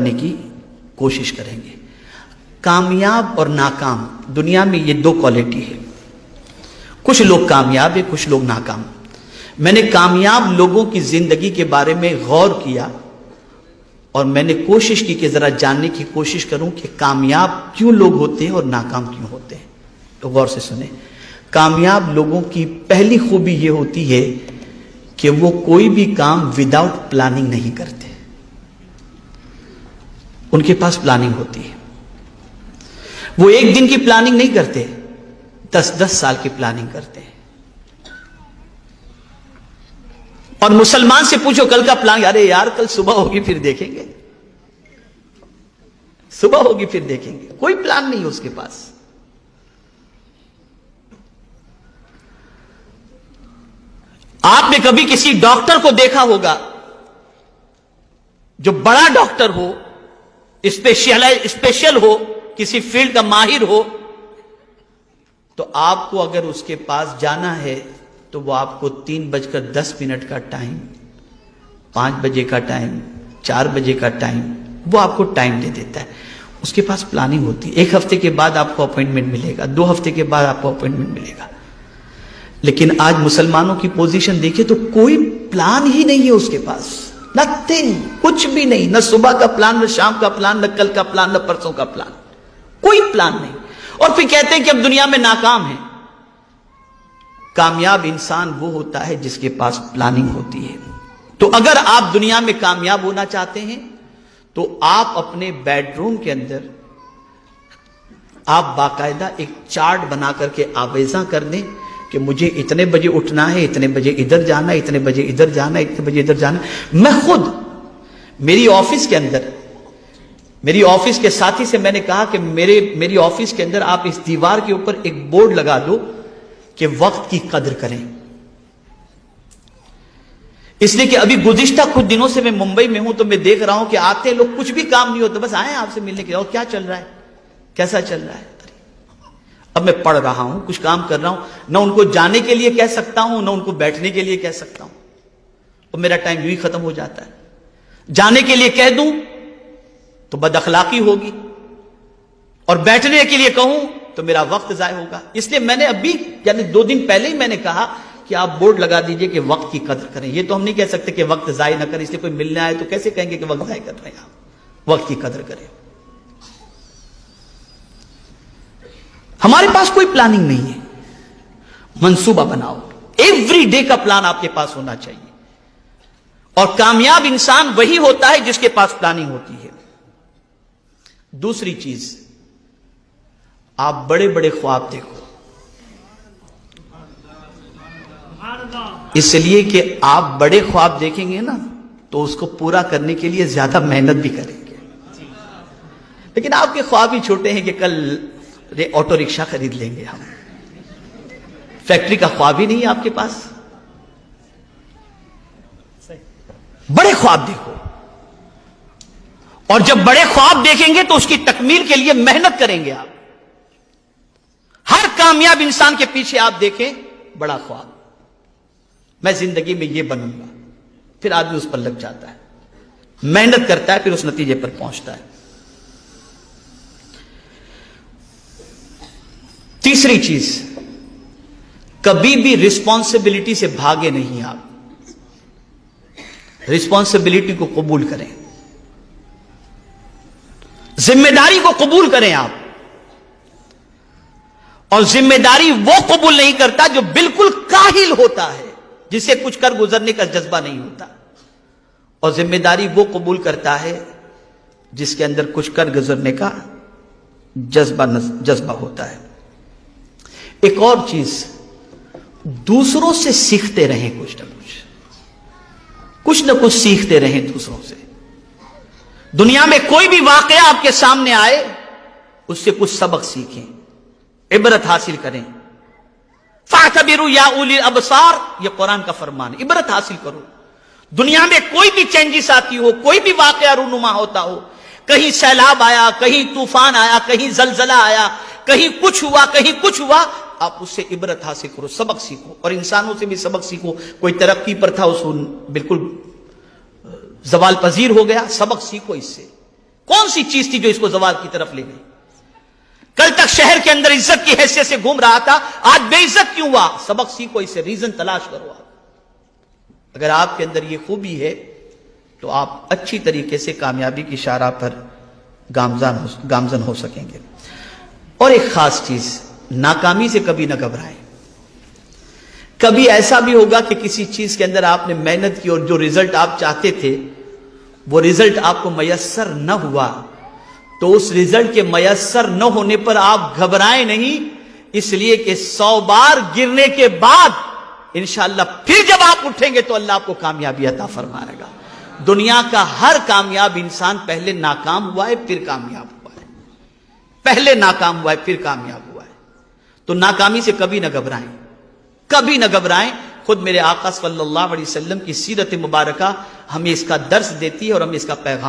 بننے کی کوشش کریں گے. کامیاب اور ناکام دنیا میں یہ دو کوالٹی ہے. کچھ لوگ کامیاب ہیں، کچھ لوگ ناکام. میں نے کامیاب لوگوں کی زندگی کے بارے میں غور کیا اور میں نے کوشش کی کہ ذرا جاننے کی کوشش کروں کہ کامیاب کیوں لوگ ہوتے ہیں اور ناکام کیوں ہوتے ہیں. تو غور سے سنیں. کامیاب لوگوں کی پہلی خوبی یہ ہوتی ہے کہ وہ کوئی بھی کام وداؤٹ پلاننگ نہیں کرتے. ان کے پاس پلاننگ ہوتی ہے. وہ ایک دن کی پلاننگ نہیں کرتے، 10 سال کی پلاننگ کرتے ہیں. اور مسلمان سے پوچھو کل کا پلان، ارے یار کل صبح ہوگی پھر دیکھیں گے، صبح ہوگی پھر دیکھیں گے. کوئی پلان نہیں ہے اس کے پاس. آپ نے کبھی کسی ڈاکٹر کو دیکھا ہوگا جو بڑا ڈاکٹر ہو، اسپیشل ہو، کسی فیلڈ کا ماہر ہو، تو آپ کو اگر اس کے پاس جانا ہے تو وہ آپ کو 3:10 کا ٹائم، 5 بجے کا ٹائم، 4 بجے کا ٹائم، وہ آپ کو ٹائم دے دیتا ہے. اس کے پاس پلاننگ ہوتی ہے. 1 ہفتے کے بعد آپ کو اپوائنٹمنٹ ملے گا، 2 ہفتے کے بعد آپ کو اپوائنٹمنٹ ملے گا. لیکن آج مسلمانوں کی پوزیشن دیکھیں تو کوئی پلان ہی نہیں ہے اس کے پاس. نتھنگ، کچھ بھی نہیں. نہ صبح کا پلان، نہ شام کا پلان، نہ کل کا پلان، نہ پرسوں کا پلان. کوئی پلان نہیں. اور پھر کہتے ہیں کہ اب دنیا میں ناکام ہیں. کامیاب انسان وہ ہوتا ہے جس کے پاس پلاننگ ہوتی ہے. تو اگر آپ دنیا میں کامیاب ہونا چاہتے ہیں تو آپ اپنے بیڈ روم کے اندر آپ باقاعدہ ایک چارٹ بنا کر کے آویزاں کر دیں کہ مجھے اتنے بجے اٹھنا ہے، اتنے بجے ادھر جانا ہے، اتنے بجے ادھر جانا ہے، اتنے بجے ادھر جانا ہے. میں خود میری آفس کے اندر، میری آفس کے ساتھی سے میں نے کہا کہ میری آفس کے اندر آپ اس دیوار کے اوپر ایک بورڈ لگا دو کہ وقت کی قدر کریں. اس لیے کہ ابھی گزشتہ کچھ دنوں سے میں ممبئی میں ہوں تو میں دیکھ رہا ہوں کہ آتے لوگ کچھ بھی کام نہیں ہوتا، بس آئے آپ سے ملنے کے لیے، اور کیا چل رہا ہے، کیسا چل رہا ہے. اب میں پڑھ رہا ہوں، کچھ کام کر رہا ہوں، نہ ان کو جانے کے لیے کہہ سکتا ہوں، نہ ان کو بیٹھنے کے لیے کہہ سکتا ہوں، اور میرا ٹائم یوں ہی ختم ہو جاتا ہے. جانے کے لیے کہہ دوں تو بد اخلاقی ہوگی، اور بیٹھنے کے لیے کہوں تو میرا وقت ضائع ہوگا. اس لیے میں نے ابھی یعنی 2 دن پہلے ہی میں نے کہا کہ آپ بورڈ لگا دیجئے کہ وقت کی قدر کریں. یہ تو ہم نہیں کہہ سکتے کہ وقت ضائع نہ کریں، اس لیے کوئی ملنے آئے تو کیسے کہیں گے کہ وقت ضائع کر رہے ہیں. آپ وقت کی قدر کریں. ہمارے پاس کوئی پلاننگ نہیں ہے. منصوبہ بناؤ. ایوری ڈے کا پلان آپ کے پاس ہونا چاہیے. اور کامیاب انسان وہی ہوتا ہے جس کے پاس پلاننگ ہوتی ہے. دوسری چیز، آپ بڑے بڑے خواب دیکھو. اس لیے کہ آپ بڑے خواب دیکھیں گے نا تو اس کو پورا کرنے کے لیے زیادہ محنت بھی کریں گے. لیکن آپ کے خواب ہی چھوٹے ہیں کہ کل آٹو رکشہ خرید لیں گے ہم. فیکٹری کا خواب ہی نہیں ہے آپ کے پاس. بڑے خواب دیکھو، اور جب بڑے خواب دیکھیں گے تو اس کی تکمیل کے لیے محنت کریں گے. آپ ہر کامیاب انسان کے پیچھے آپ دیکھیں بڑا خواب، میں زندگی میں یہ بنوں گا. پھر آدمی اس پر لگ جاتا ہے، محنت کرتا ہے، پھر اس نتیجے پر پہنچتا ہے. تیسری چیز، کبھی بھی رسپانسبلٹی سے بھاگے نہیں. آپ رسپانسبلٹی کو قبول کریں، ذمہ داری کو قبول کریں. آپ اور ذمہ داری وہ قبول نہیں کرتا جو بالکل کاہل ہوتا ہے، جسے کچھ کر گزرنے کا جذبہ نہیں ہوتا. اور ذمہ داری وہ قبول کرتا ہے جس کے اندر کچھ کر گزرنے کا جذبہ ہوتا ہے. ایک اور چیز، دوسروں سے سیکھتے رہیں. کچھ نہ کچھ سیکھتے رہیں دوسروں سے. دنیا میں کوئی بھی واقعہ آپ کے سامنے آئے اس سے کچھ سبق سیکھیں، عبرت حاصل کریں. فَاعْتَبِرُوا يَا أُولِي الْأَبْصَارِ، یہ قرآن کا فرمان ہے. عبرت حاصل کرو. دنیا میں کوئی بھی چینجز آتی ہو، کوئی بھی واقعہ رونما ہوتا ہو، کہیں سیلاب آیا، کہیں طوفان آیا، کہیں زلزلہ آیا، کہیں کچھ ہوا، کہیں کچھ ہوا، آپ اس سے عبرت حاصل کرو، سبق سیکھو. اور انسانوں سے بھی سبق سیکھو. کوئی ترقی پر تھا، اس کو بالکل زوال پذیر ہو گیا، سبق سیکھو اس سے. کون سی چیز تھی جو اس کو زوال کی طرف لے گئی؟ کل تک شہر کے اندر عزت کی حیثیت سے گھوم رہا تھا، آج بے عزت کیوں ہوا؟ سبق سیکھو، اسے ریزن تلاش کرو. اگر آپ کے اندر یہ خوبی ہے تو آپ اچھی طریقے سے کامیابی کی شاہراہ پر گامزن ہو سکیں گے. اور ایک خاص چیز، ناکامی سے کبھی نہ گھبرائیں. کبھی ایسا بھی ہوگا کہ کسی چیز کے اندر آپ نے محنت کی اور جو رزلٹ آپ چاہتے تھے وہ رزلٹ آپ کو میسر نہ ہوا، تو اس رزلٹ کے میسر نہ ہونے پر آپ گھبرائیں نہیں، اس لیے کہ 100 بار گرنے کے بعد انشاءاللہ پھر جب آپ اٹھیں گے تو اللہ آپ کو کامیابی عطا فرمائے گا. دنیا کا ہر کامیاب انسان پہلے ناکام ہوا ہے پھر کامیاب ہوا ہے، پہلے ناکام ہوا ہے پھر کامیاب ہوا ہے. تو ناکامی سے کبھی نہ گھبرائیں، کبھی نہ گھبرائیں. خود میرے آقا صلی اللہ علیہ وسلم کی سیرت مبارکہ ہمیں اس کا درس دیتی ہے اور ہمیں اس کا پیغام